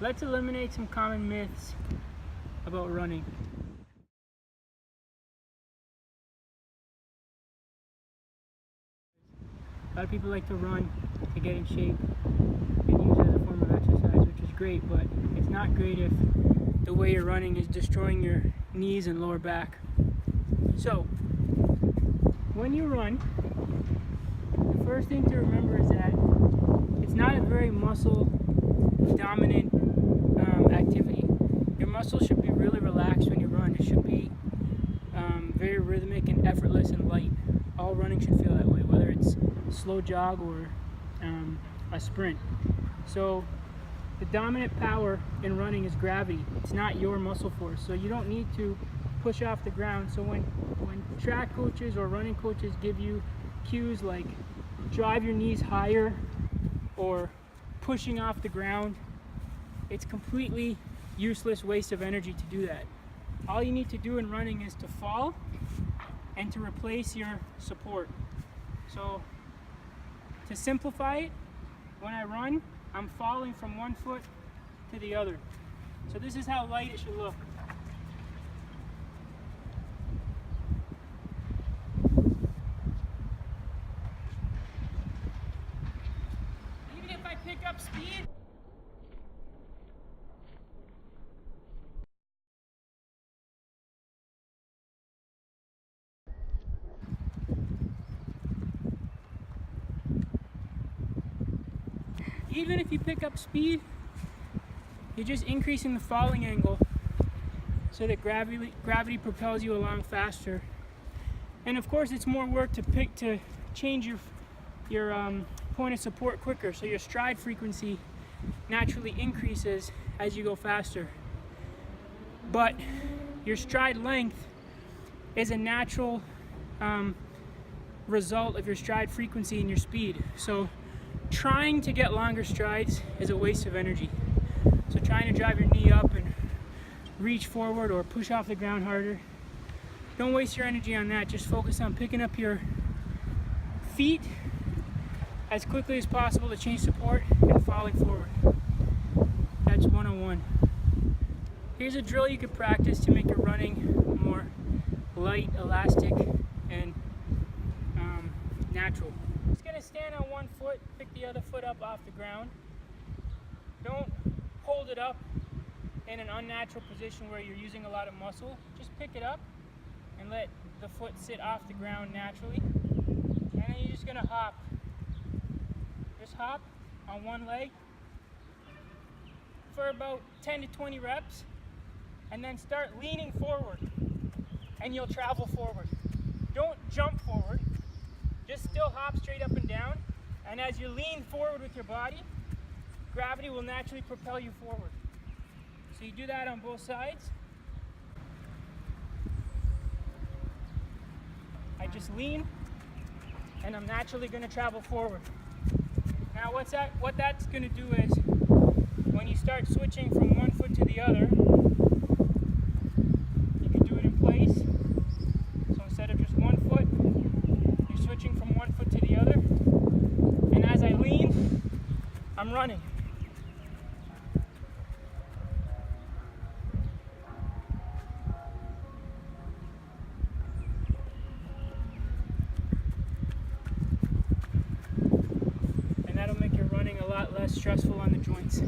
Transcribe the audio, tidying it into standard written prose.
let's eliminate some common myths about running. A lot of people like to run to get in shape and use it as a form of exercise, which is great, but it's not great if the way you're running is destroying your knees and lower back. So, when you run, the first thing to remember is that it's not a very muscle dominant activity. Your muscles should be really relaxed when you run. It should be very rhythmic and effortless and light. All running should feel that way, whether it's a slow jog or a sprint. So the dominant power in running is gravity. It's not your muscle force. So you don't need to push off the ground. So when track coaches or running coaches give you cues like drive your knees higher or pushing off the ground, it's completely useless waste of energy to do that. All you need to do in running is to fall and to replace your support. So to simplify it, when I run, I'm falling from one foot to the other. So this is how light it should look. Even if I pick up speed, you're just increasing the falling angle so that gravity propels you along faster. And of course, it's more work to change your point of support quicker, so your stride frequency naturally increases as you go faster. But your stride length is a natural result of your stride frequency and your speed. So trying to get longer strides is a waste of energy. So trying to drive your knee up and reach forward or push off the ground harder, don't waste your energy on that. Just focus on picking up your feet as quickly as possible to change support and falling forward. That's 101. Here's a drill you could practice to make your running more light, elastic, and natural. Just gonna stand on one foot, pick the other foot up off the ground. Don't hold it up in an unnatural position where you're using a lot of muscle. Just pick it up and let the foot sit off the ground naturally. And then you're just gonna hop. Just hop on one leg for about 10 to 20 reps, and then start leaning forward, and you'll travel forward. Don't jump forward. Just still hop straight up and down, and as you lean forward with your body, gravity will naturally propel you forward. So you do that on both sides. I just lean, and I'm naturally going to travel forward. Now what that's going to do is, when you start switching from one foot to the other, you can do it in place. So instead of just one foot, you're switching from one foot to the other. And as I lean, I'm running. And that'll make your running a lot less stressful on the joints.